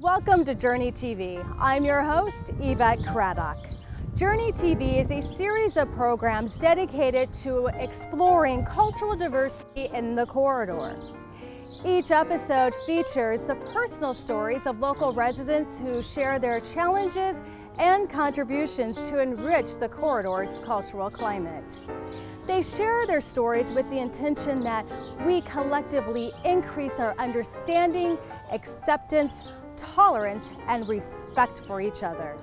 Welcome to Journey TV. I'm your host, Yvette Craddock. Journey TV is a series of programs dedicated to exploring cultural diversity in the corridor. Each episode features the personal stories of local residents who share their challenges and contributions to enrich the corridor's cultural climate. They share their stories with the intention that we collectively increase our understanding, acceptance, tolerance, and respect for each other.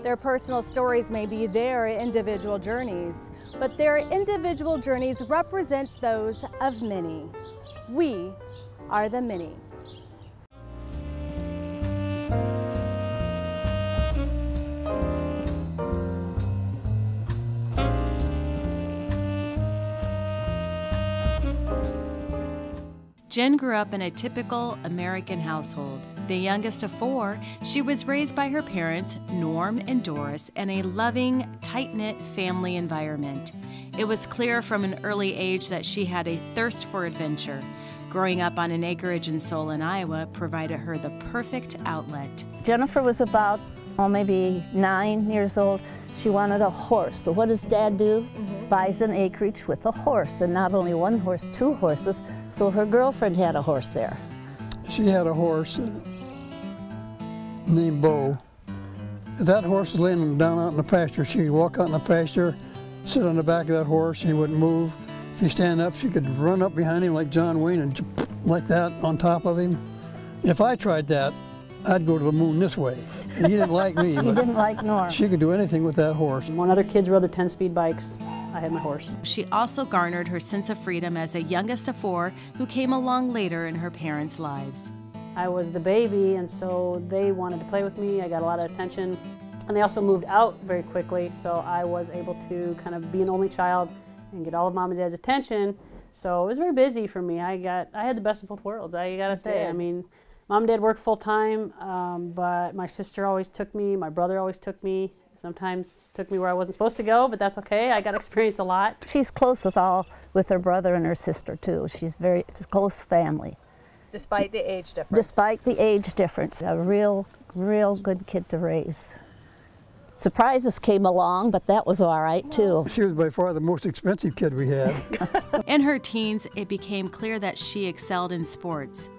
Their personal stories may be their individual journeys, but their individual journeys represent those of many. We are the many. Jen grew up in a typical American household. The youngest of four, she was raised by her parents, Norm and Doris, in a loving, tight-knit family environment. It was clear from an early age that she had a thirst for adventure. Growing up on an acreage in Solon, Iowa, provided her the perfect outlet. Jennifer was about, maybe 9 years old. She wanted a horse. So what does Dad do? Buys an acreage with a horse, and not only one horse, 2 horses. So her girlfriend had a horse there. She had a horse named Bo. If that horse was laying down out in the pasture, she could walk out in the pasture, sit on the back of that horse, he wouldn't move. If he stand up, she could run up behind him like John Wayne and like that on top of him. If I tried that, I'd go to the moon this way. And he didn't like me. He didn't like Norm. She could do anything with that horse. When other kids rode their 10-speed bikes, I had my horse. She also garnered her sense of freedom as a youngest of 4 who came along later in her parents' lives. I was the baby, and so they wanted to play with me. I got a lot of attention. And they also moved out very quickly, so I was able to kind of be an only child and get all of Mom and Dad's attention. So it was very busy for me. I had the best of both worlds, I gotta say. I mean, Mom and Dad worked full time, but my sister always took me, my brother always took me. Sometimes took me where I wasn't supposed to go, but that's okay. I got to experience a lot. She's close with her brother and her sister too. It's a close family. Despite the age difference. Despite the age difference. A real good kid to raise. Surprises came along, but that was all right too. She was by far the most expensive kid we had. In her teens, it became clear that she excelled in sports.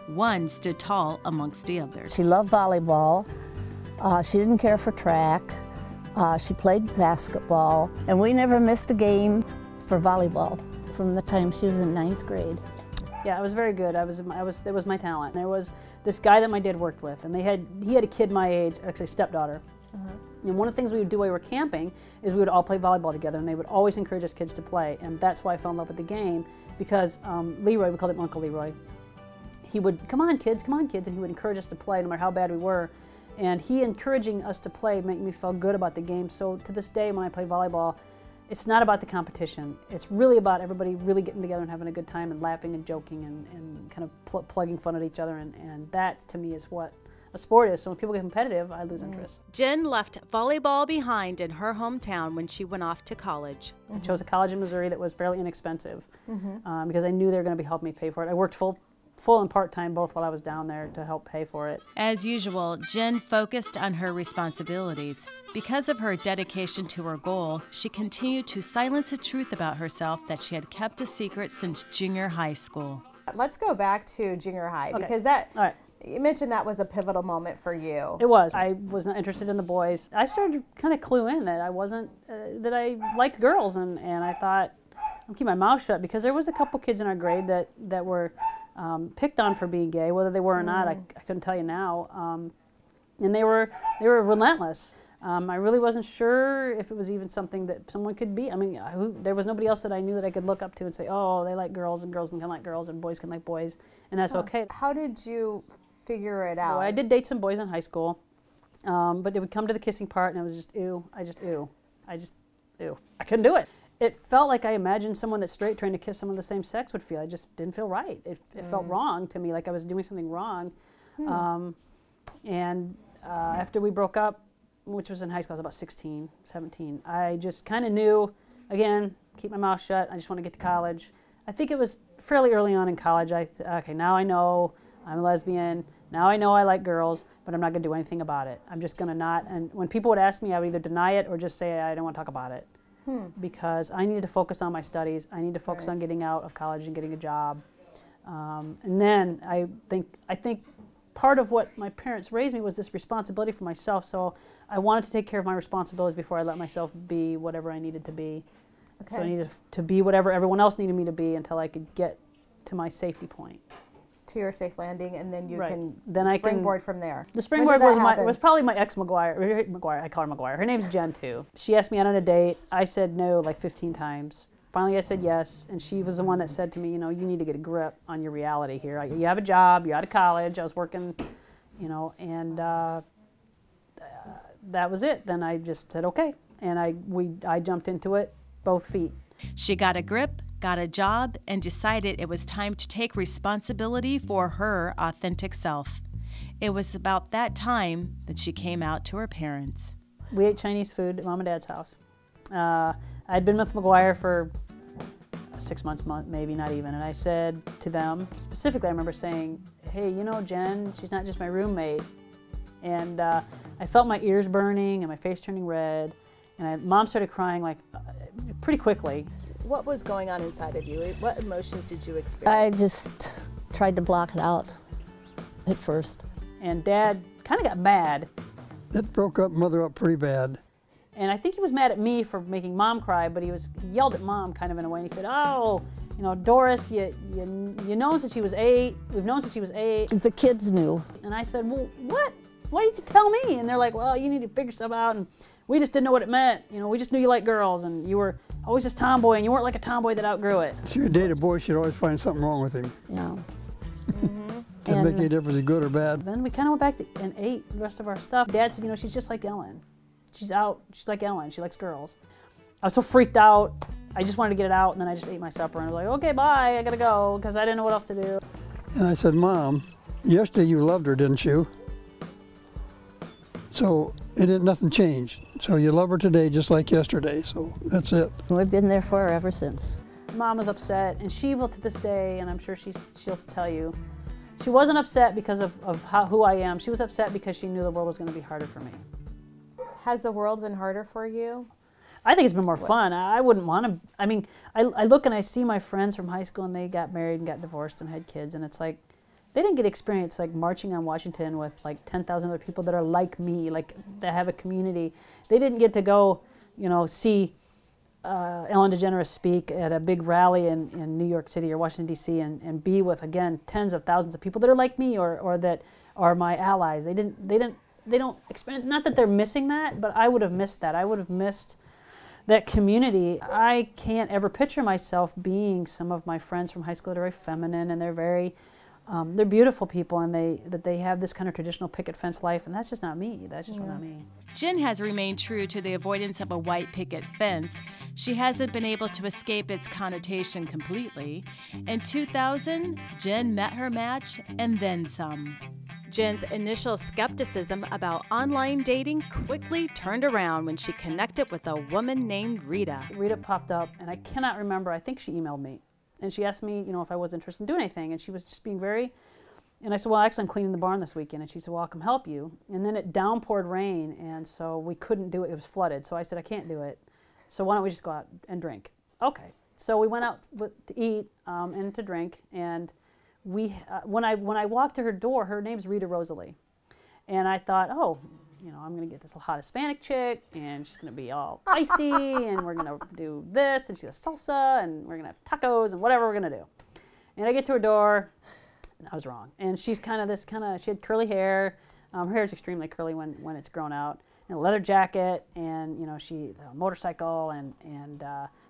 One stood tall amongst the others. She loved volleyball. She didn't care for track. She played basketball, and we never missed a game for volleyball from the time she was in 9th grade. Yeah, I was very good. It was my talent. There was this guy that my dad worked with, and he had a kid my age, actually a stepdaughter. And one of the things we would do while we were camping is we would all play volleyball together, and they would always encourage us kids to play, and that's why I fell in love with the game, because Leroy, we called him Uncle Leroy, he would, come on kids, and he would encourage us to play no matter how bad we were. And he encouraging us to play made me feel good about the game. So to this day, when I play volleyball, it's not about the competition. It's really about everybody really getting together and having a good time and laughing and joking and kind of plugging fun at each other. And that, to me, is what a sport is. So when people get competitive, I lose interest. Jen left volleyball behind in her hometown when she went off to college. I chose a college in Missouri that was fairly inexpensive because I knew they were going to be helping me pay for it. I worked full and part-time both while I was down there to help pay for it. As usual, Jen focused on her responsibilities. Because of her dedication to her goal, she continued to silence the truth about herself that she had kept a secret since junior high school. Let's go back to junior high, because you mentioned that was a pivotal moment for you. It was. I was not interested in the boys. I started to kind of clue in that I wasn't, that I liked girls, and I thought, I'm keeping my mouth shut, because there was a couple kids in our grade that were picked on for being gay, whether they were or not, I couldn't tell you now. And they were relentless. I really wasn't sure if it was even something that someone could be. I mean, there was nobody else that I knew that I could look up to and say, oh, they like girls, and girls can like girls, and boys can like boys, and that's okay. How did you figure it out? Well, I did date some boys in high school, but it would come to the kissing part, and it was just ew. I couldn't do it. It felt like I imagined someone that's straight trying to kiss someone of the same sex would feel. I just didn't feel right. It felt wrong to me, like I was doing something wrong. After we broke up, which was in high school, I was about 16, 17, I just kind of knew, again, keep my mouth shut, I just want to get to college. I think it was fairly early on in college, okay, now I know I'm a lesbian, Now I know I like girls, but I'm not going to do anything about it. I'm just going to not, and when people would ask me, I would either deny it or just say I don't want to talk about it. Because I needed to focus on my studies. I need to focus on getting out of college and getting a job. And then I think part of what my parents raised me was this responsibility for myself. So I wanted to take care of my responsibilities before I let myself be whatever I needed to be. Okay. So I needed to be whatever everyone else needed me to be until I could get to my safety point. To your safe landing, and then you can springboard from there. The springboard was probably my ex McGuire. I call her McGuire. Her name's Jen too. She asked me out on a date. I said no like 15 times. Finally, I said yes, and she was the one that said to me, you know, you need to get a grip on your reality here. You have a job. You're out of college. I was working, you know, and that was it. Then I just said okay, and I jumped into it, both feet. She got a grip, got a job, and decided it was time to take responsibility for her authentic self. It was about that time that she came out to her parents. We ate Chinese food at Mom and Dad's house. I'd been with McGuire for 6 months, maybe not even, and I said to them, specifically I remember saying, hey, you know Jen, she's not just my roommate. And I felt my ears burning and my face turning red, and Mom started crying like pretty quickly. What was going on inside of you? What emotions did you experience? I just tried to block it out at first. And Dad kind of got mad. It broke up Mother up pretty bad. And I think he was mad at me for making Mom cry, but he yelled at Mom kind of in a way, and he said, oh, you know, Doris, you known since she was 8. We've known since she was 8. The kids knew. And I said, well, what? Why didn't you tell me? And they're like, well, you need to figure stuff out, and we just didn't know what it meant. You know, we just knew you liked girls, and you were always this tomboy, and you weren't like a tomboy that outgrew it. If you date a boy, she'd always find something wrong with him. Yeah. Didn't make any difference, good or bad. Then we kind of went back and ate the rest of our stuff. Dad said, you know, she's just like Ellen. She's like Ellen, she likes girls. I was so freaked out, I just wanted to get it out, and then I just ate my supper, and I was like, okay, bye, I gotta go, because I didn't know what else to do. And I said, Mom, yesterday you loved her, didn't you? So nothing changed. So you love her today just like yesterday, so that's it. We've been there for her ever since. Mom was upset, and she will to this day, and I'm sure she'll tell you, she wasn't upset because of who I am. She was upset because she knew the world was going to be harder for me. Has the world been harder for you? I think it's been more fun. I wouldn't want to, I mean, I look and I see my friends from high school, and they got married and got divorced and had kids, and it's like, they didn't get experience like marching on Washington with like 10,000 other people that are like me, like that have a community. They didn't get to go, you know, see Ellen DeGeneres speak at a big rally in New York City or Washington, D.C. and be with, again, tens of thousands of people that are like me or that are my allies. They don't experience, not that they're missing that, but I would have missed that. I would have missed that community. I can't ever picture myself being some of my friends from high school that are very feminine, and they're very, they're beautiful people, and they have this kind of traditional picket fence life, and that's just not me. That's just not me. Jen has remained true to the avoidance of a white picket fence. She hasn't been able to escape its connotation completely. In 2000, Jen met her match and then some. Jen's initial skepticism about online dating quickly turned around when she connected with a woman named Rita. Rita popped up, and I cannot remember. I think she emailed me. And she asked me, you know, if I was interested in doing anything. And she was just being very, and I said, well, actually, I'm cleaning the barn this weekend. And she said, well, I'll come help you. And then it downpoured rain, and so we couldn't do it. It was flooded. So I said, I can't do it. So why don't we just go out and drink? Okay. So we went out to eat and to drink. And when I walked to her door, her name's Rita Rosalie. And I thought, oh, you know, I'm going to get this hot Hispanic chick, and she's going to be all feisty, and we're going to do this, and she does salsa, and we're going to have tacos, and whatever we're going to do. And I get to her door, and I was wrong. And she's she had curly hair. Her hair is extremely curly when it's grown out. And a leather jacket, and, you know, a motorcycle, and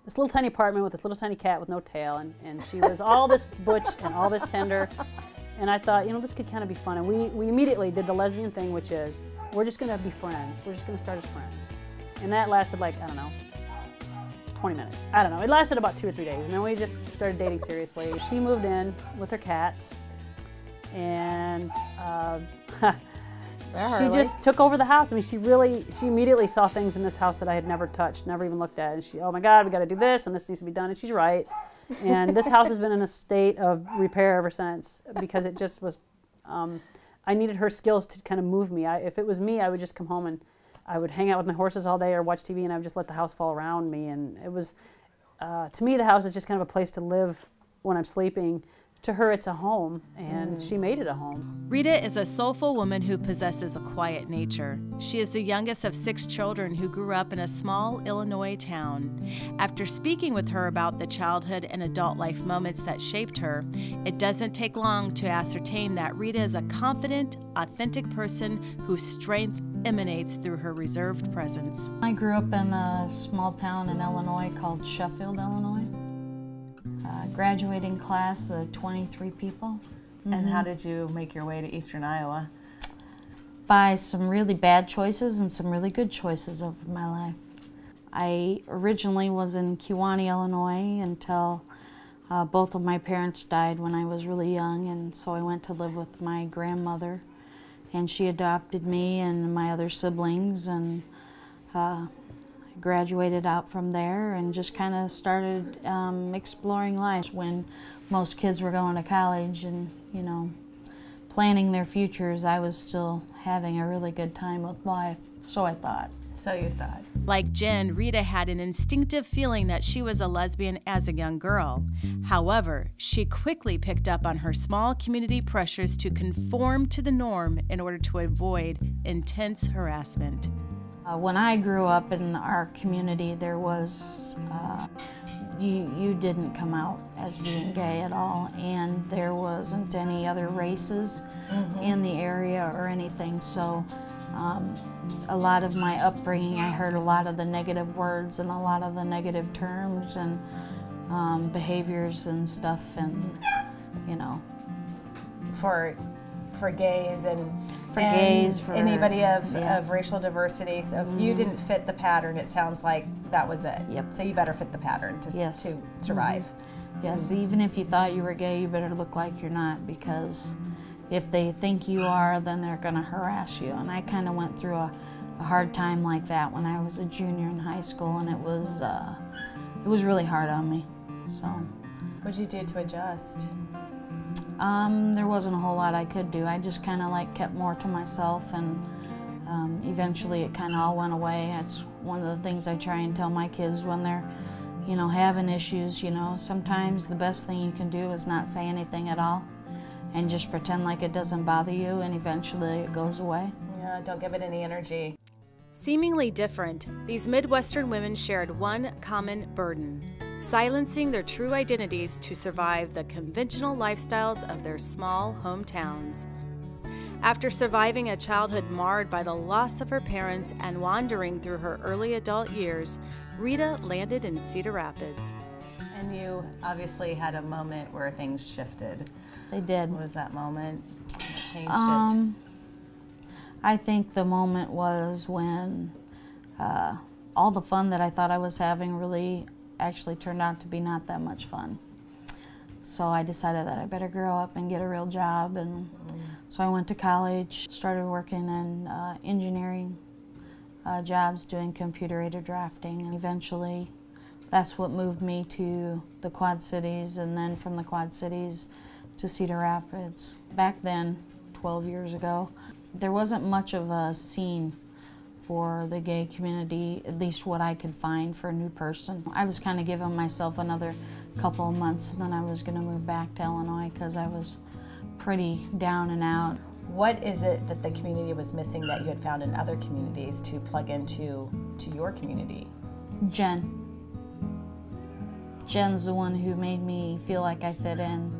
this little tiny apartment with this little tiny cat with no tail. And she was all this butch and all this tender. And I thought, you know, this could kind of be fun. And we immediately did the lesbian thing, which is, we're just going to be friends. We're just going to start as friends. And that lasted like, I don't know, 20 minutes. I don't know. It lasted about 2 or 3 days. And then we just started dating seriously. She moved in with her cats. And she just took over the house. I mean, she immediately saw things in this house that I had never touched, never even looked at. And she, oh my God, we got to do this, and this needs to be done. And she's right. And this house has been in a state of repair ever since, because it just was, I needed her skills to kind of move me. If it was me, I would just come home and I would hang out with my horses all day or watch TV, and I would just let the house fall around me. And it was, to me, the house is just kind of a place to live when I'm sleeping. To her, it's a home, and she made it a home. Rita is a soulful woman who possesses a quiet nature. She is the youngest of 6 children who grew up in a small Illinois town. After speaking with her about the childhood and adult life moments that shaped her, it doesn't take long to ascertain that Rita is a confident, authentic person whose strength emanates through her reserved presence. I grew up in a small town in Illinois called Sheffield, Illinois. Graduating class of 23 people. And how did you make your way to Eastern Iowa? By some really bad choices and some really good choices of my life. I originally was in Kewanee, Illinois until both of my parents died when I was really young, and so I went to live with my grandmother, and she adopted me and my other siblings, and graduated out from there and just kind of started exploring life. When most kids were going to college and, you know, planning their futures, I was still having a really good time with life, so I thought. So you thought. Like Jen, Rita had an instinctive feeling that she was a lesbian as a young girl. However, she quickly picked up on her small community pressures to conform to the norm in order to avoid intense harassment. When I grew up in our community, there was, you didn't come out as being gay at all, and there wasn't any other races in the area or anything, so a lot of my upbringing, I heard a lot of the negative words and a lot of the negative terms and behaviors and stuff, and, you know. For gays and for anybody of racial diversity. So if you didn't fit the pattern, it sounds like that was it. Yep. So you better fit the pattern to survive. Yes, even if you thought you were gay, you better look like you're not, because if they think you are, then they're going to harass you. And I kind of went through a hard time like that when I was a junior in high school, and it was really hard on me. So. What did you do to adjust? There wasn't a whole lot I could do. I just kind of like kept more to myself, and eventually it kind of all went away. That's one of the things I try and tell my kids when they're, you know, having issues. You know, sometimes the best thing you can do is not say anything at all and just pretend like it doesn't bother you, and eventually it goes away. Yeah, don't give it any energy. Seemingly different, these Midwestern women shared one common burden: silencing their true identities to survive the conventional lifestyles of their small hometowns. After surviving a childhood marred by the loss of her parents and wandering through her early adult years, Rita landed in Cedar Rapids. And you obviously had a moment where things shifted. They did. What was that moment? What changed it? I think the moment was when all the fun that I thought I was having really actually turned out to be not that much fun. So I decided that I better grow up and get a real job, and so I went to college, started working in engineering jobs, doing computer-aided drafting, and eventually that's what moved me to the Quad Cities, and then from the Quad Cities to Cedar Rapids. Back then, 12 years ago, there wasn't much of a scene for the gay community, at least what I could find for a new person. I was kind of giving myself another couple of months, and then I was going to move back to Illinois because I was pretty down and out. What is it that the community was missing that you had found in other communities to plug into your community? Jen. Jen's the one who made me feel like I fit in,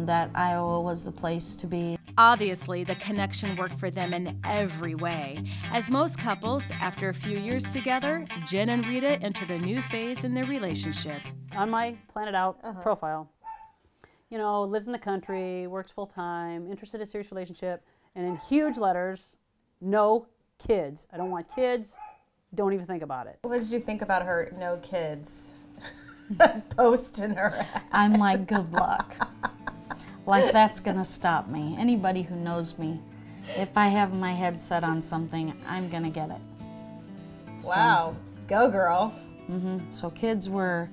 that Iowa was the place to be. Obviously, the connection worked for them in every way. As most couples, after a few years together, Jen and Rita entered a new phase in their relationship. On my Planet Out profile, you know, lives in the country, works full-time, interested in a serious relationship, and in huge letters, no kids. I don't want kids. Don't even think about it. What did you think about her no kids post in her? I'm like, good luck. Like, that's gonna stop me. Anybody who knows me, if I have my head set on something, I'm gonna get it. Wow, go girl. So kids were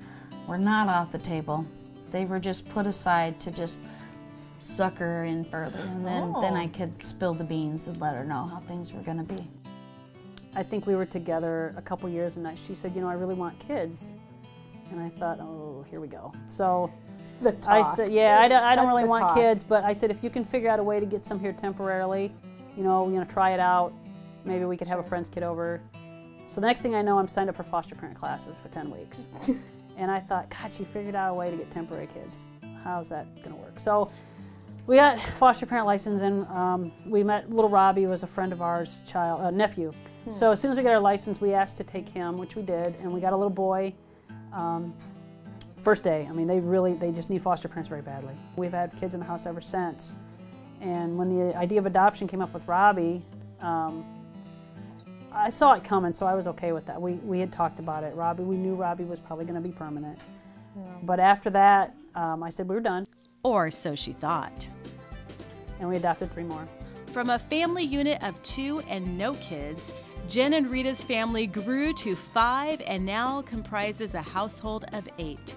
not off the table. They were just put aside to just sucker her in further, and then I could spill the beans and let her know how things were going to be. I think we were together a couple years, and she said, you know, I really want kids. And I thought, oh, here we go. So I said, yeah, I don't really want kids, but I said, if you can figure out a way to get some here temporarily, you know, try it out. Maybe we could have a friend's kid over. So the next thing I know, I'm signed up for foster parent classes for 10 weeks. And I thought, God, she figured out a way to get temporary kids. How's that going to work? So we got foster parent license, and we met little Robbie, who was a friend of ours, nephew. So as soon as we got our license, we asked to take him, which we did, and we got a little boy. First day, I mean, they just need foster parents very badly. We've had kids in the house ever since. And when the idea of adoption came up with Robbie, I saw it coming, so I was okay with that. We had talked about it. We knew Robbie was probably going to be permanent. Yeah. But after that, I said we were done. Or so she thought. And we adopted 3 more. From a family unit of 2 and no kids, Jen and Rita's family grew to 5 and now comprises a household of 8.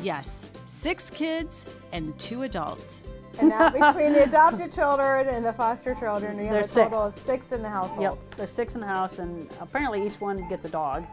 Yes, 6 kids and 2 adults. And now between the adopted children and the foster children, we have a total of 6 in the household. Yep, there's 6 in the house, and apparently each one gets a dog.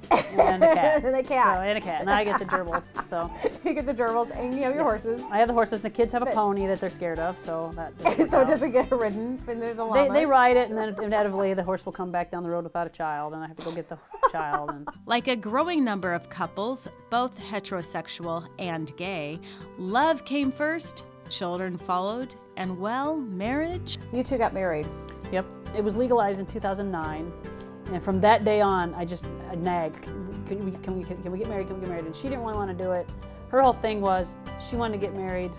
And a cat. And a cat. So, and a cat. And I get the gerbils. So you get the gerbils, and you have your horses. I have the horses, and the kids have a pony that they're scared of, so that so it doesn't get ridden when they're the llamas. They ride it, and then inevitably the horse will come back down the road without a child, and I have to go get the child. And like a growing number of couples, both heterosexual and gay, love came first, children followed, and well, marriage. You 2 got married. Yep. It was legalized in 2009. And from that day on, I nagged, can we get married, can we get married? And she didn't really want to do it. Her whole thing was she wanted to get married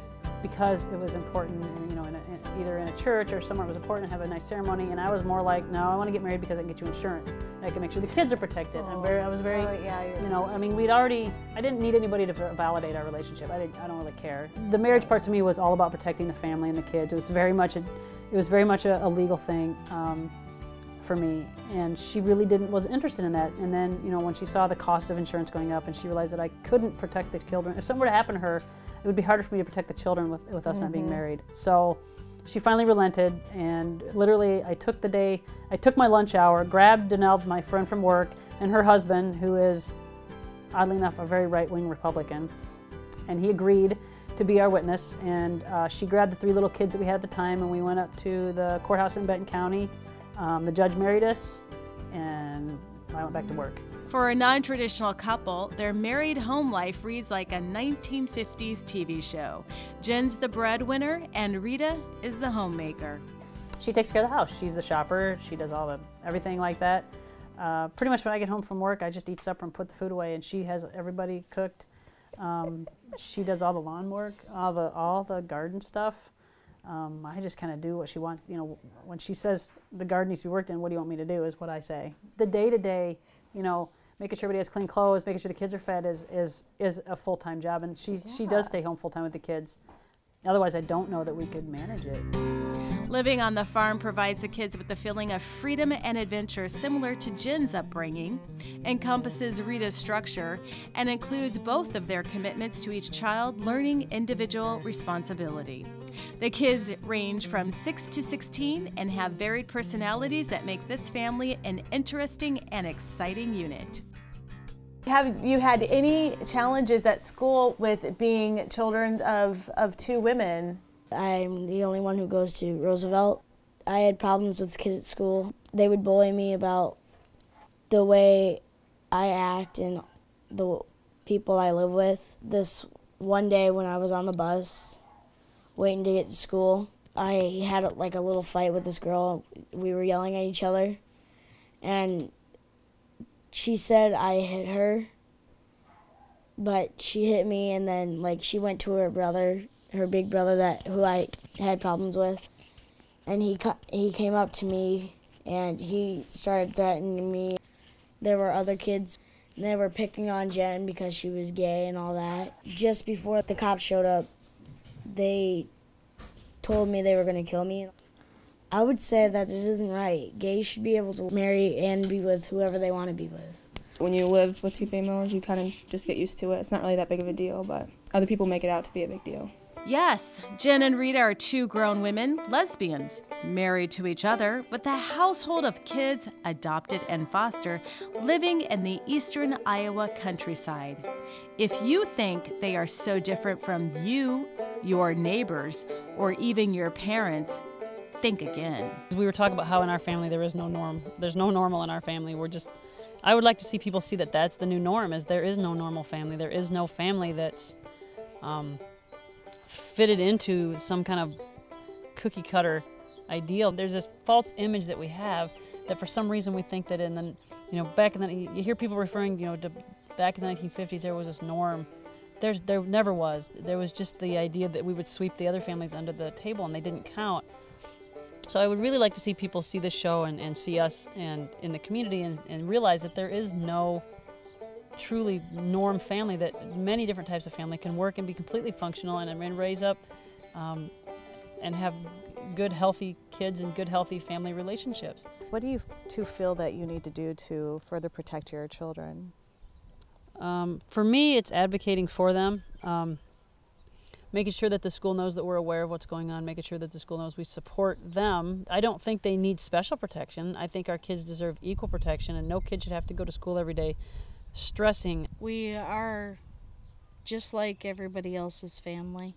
because it was important, you know, either in a church or somewhere it was important to have a nice ceremony. And I was more like, no, I want to get married because I can get you insurance. And I can make sure the kids are protected. I was very, you know, I mean, I didn't need anybody to validate our relationship. I don't really care. The marriage part to me was all about protecting the family and the kids. It was very much a legal thing. For me, and she really wasn't interested in that. And then, you know, when she saw the cost of insurance going up and she realized that I couldn't protect the children, if something were to happen to her, it would be harder for me to protect the children with us not being married. So she finally relented, and literally I took my lunch hour, grabbed Danelle, my friend from work, and her husband, who is, oddly enough, a very right-wing Republican, and he agreed to be our witness. And she grabbed the 3 little kids that we had at the time, and we went up to the courthouse in Benton County. The judge married us, and I went back to work. For a non-traditional couple, their married home life reads like a 1950s TV show. Jen's the breadwinner, and Rita is the homemaker. She takes care of the house. She's the shopper. She does everything like that. Pretty much when I get home from work, I just eat supper and put the food away, and she has everybody cooked. She does all the lawn work, all the garden stuff. I just kind of do what she wants. You know, when she says the garden needs to be worked in, what do you want me to do is what I say. The day-to-day, you know, making sure everybody has clean clothes, making sure the kids are fed is a full-time job, and she does stay home full-time with the kids. Otherwise, I don't know that we could manage it. Living on the farm provides the kids with a feeling of freedom and adventure similar to Jen's upbringing, encompasses Rita's structure, and includes both of their commitments to each child learning individual responsibility. The kids range from 6 to 16 and have varied personalities that make this family an interesting and exciting unit. Have you had any challenges at school with being children of 2 women? I'm the only one who goes to Roosevelt. I had problems with kids at school. They would bully me about the way I act and the people I live with. This one day when I was on the bus waiting to get to school, I had like a little fight with this girl. We were yelling at each other, and she said I hit her, but she hit me, and then like she went to her brother, her big brother who I had problems with, and he came up to me and he started threatening me. There were other kids, and they were picking on Jen because she was gay and all that. Just before the cops showed up, they told me they were going to kill me. I would say that it isn't right. Gays should be able to marry and be with whoever they want to be with. When you live with 2 females, you kind of just get used to it. It's not really that big of a deal, but other people make it out to be a big deal. Yes, Jen and Rita are two grown women, lesbians, married to each other, with a household of kids, adopted and foster, living in the eastern Iowa countryside. If you think they are so different from you, your neighbors, or even your parents, think again. We were talking about how in our family there is no norm. There's no normal in our family. I would like to see people see that that's the new norm, is there is no normal family. There is no family that's fitted into some kind of cookie cutter ideal. There's this false image that we have that for some reason we think that back in the, you hear people referring, to back in the 1950s there was this norm. There never was. There was just the idea that we would sweep the other families under the table and they didn't count. So I would really like to see people see this show and see us and in the community and realize that there is no truly norm family, that many different types of family can work and be completely functional and raise up and have good, healthy kids and good, healthy family relationships. What do you two feel that you need to do to further protect your children? For me, it's advocating for them, making sure that the school knows that we're aware of what's going on, making sure that the school knows we support them. I don't think they need special protection. I think our kids deserve equal protection, and no kid should have to go to school every day stressing. We are just like everybody else's family.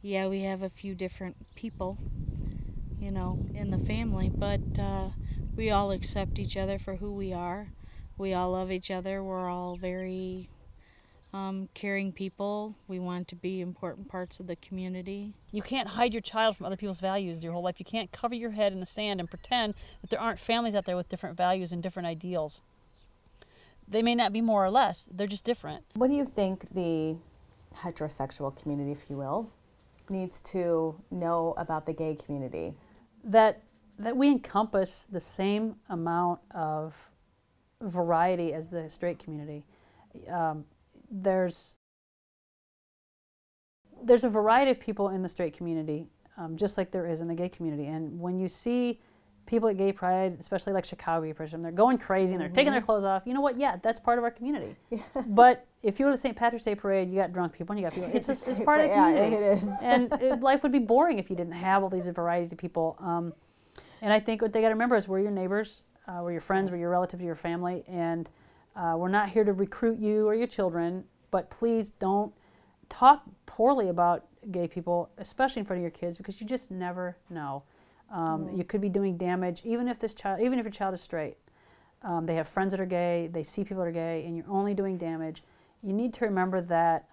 Yeah, we have a few different people, in the family, but we all accept each other for who we are. We all love each other. We're all very caring people. We want to be important parts of the community. You can't hide your child from other people's values your whole life. You can't cover your head in the sand and pretend that there aren't families out there with different values and different ideals. They may not be more or less, they're just different. What do you think the heterosexual community, if you will, needs to know about the gay community? That we encompass the same amount of variety as the straight community. There's a variety of people in the straight community, just like there is in the gay community. And when you see people at Gay Pride, especially like Chicago Gay Pride, they're going crazy and they're taking their clothes off. You know what? Yeah, that's part of our community. Yeah. But if you go to the St. Patrick's Day Parade, you got drunk people and you got people. It's part of the community. Yeah, it is. And life would be boring if you didn't have all these varieties of people. And I think what they got to remember is we're your neighbors, we're your friends, we're your relatives, your family, and we're not here to recruit you or your children. But please don't talk poorly about gay people, especially in front of your kids, because you just never know. You could be doing damage, even if your child is straight. They have friends that are gay, they see people that are gay, and you're only doing damage. You need to remember that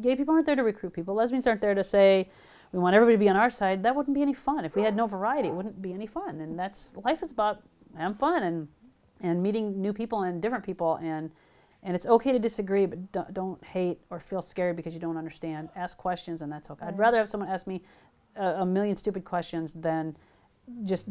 gay people aren't there to recruit people. Lesbians aren't there to say, we want everybody to be on our side. That wouldn't be any fun. If we had no variety, it wouldn't be any fun. And life is about having fun and meeting new people and different people. And it's okay to disagree, but don't hate or feel scared because you don't understand. Ask questions, and that's okay. I'd rather have someone ask me a million stupid questions than just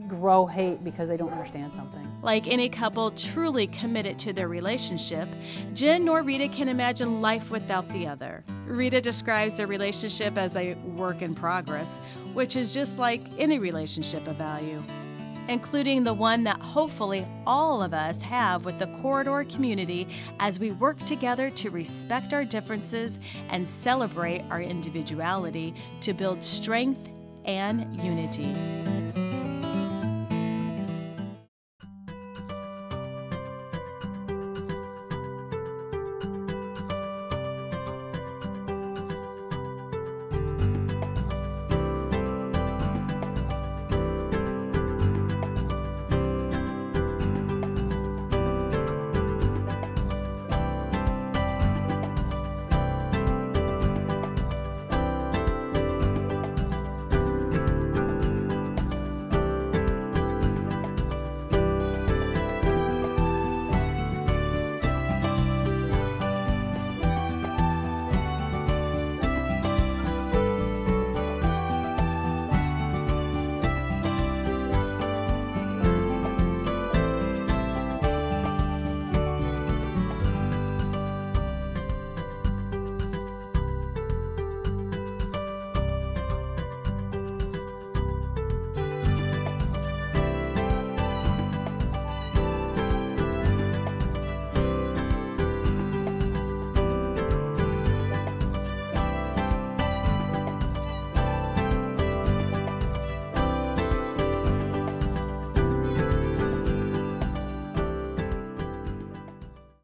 grow hate because they don't understand something. Like any couple truly committed to their relationship, Jen nor Rita can imagine life without the other. Rita describes their relationship as a work in progress, which is just like any relationship of value, including the one that hopefully all of us have with the Corridor community as we work together to respect our differences and celebrate our individuality to build strength and unity.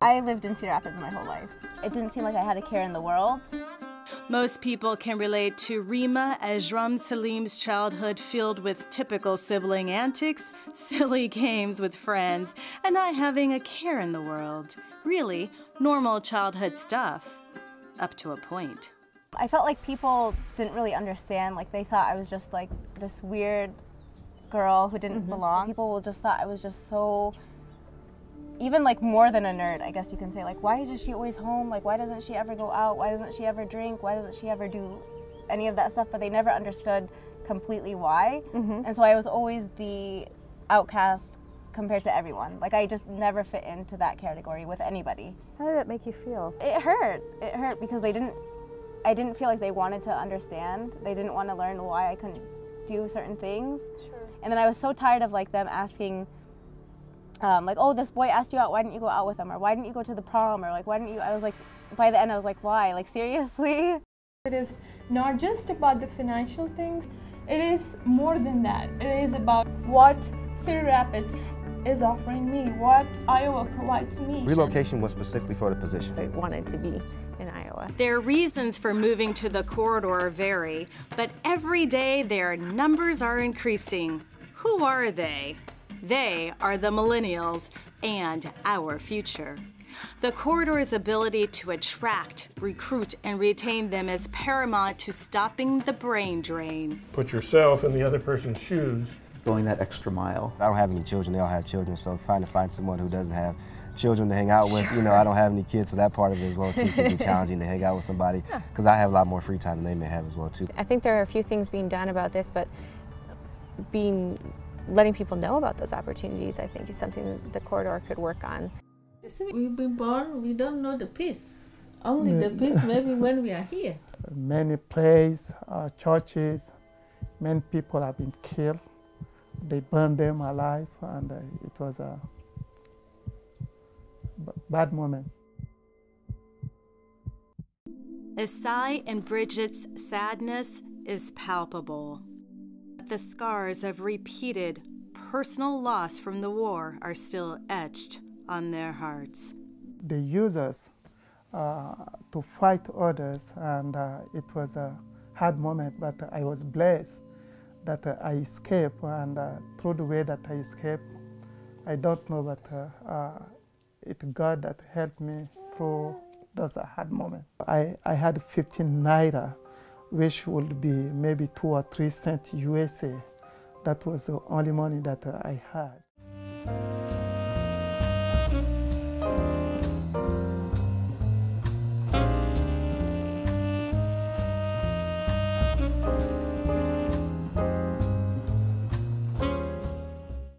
I lived in Cedar Rapids my whole life. It didn't seem like I had a care in the world. Most people can relate to Rima Ajram Salim's childhood filled with typical sibling antics, silly games with friends, and not having a care in the world. Really, normal childhood stuff, up to a point. I felt like people didn't really understand, like they thought I was just like this weird girl who didn't belong. People just thought I was just so, even like more than a nerd, I guess you can say. Like, why is she always home? Like, why doesn't she ever go out? Why doesn't she ever drink? Why doesn't she ever do any of that stuff? But they never understood completely why. And so I was always the outcast compared to everyone. Like, I just never fit into that category with anybody. How did that make you feel? It hurt. It hurt because I didn't feel like they wanted to understand. They didn't want to learn why I couldn't do certain things. And then I was so tired of like them asking, like, oh, this boy asked you out, why didn't you go out with him? Or why didn't you go to the prom? Or like, why didn't you? I was like, by the end I was like, why? Like, seriously? It is not just about the financial things. It is more than that. It is about what Cedar Rapids is offering me, what Iowa provides me. Relocation was specifically for the position. I wanted to be in Iowa. Their reasons for moving to the corridor vary, but every day their numbers are increasing. Who are they? They are the millennials and our future. The corridor's ability to attract, recruit, and retain them is paramount to stopping the brain drain. Put yourself in the other person's shoes. Going that extra mile. I don't have any children, they all have children, so trying to find someone who doesn't have children to hang out with. You know, I don't have any kids, so that part of it as well too can be challenging to hang out with somebody, because I have a lot more free time than they may have as well too. I think there are a few things being done about this, but letting people know about those opportunities, I think, is something that the corridor could work on. We've been born, we don't know the peace. Only the peace maybe when we are here. Many places, churches, many people have been killed. They burned them alive, and it was a bad moment. Isai and Bridget's sadness is palpable. The scars of repeated personal loss from the war are still etched on their hearts. They use us to fight others, and it was a hard moment, but I was blessed that I escaped, and through the way that I escaped, I don't know, but it's God that helped me through those hard moments. I had 15 naira, which would be maybe 2 or 3 cents USA. That was the only money that I had.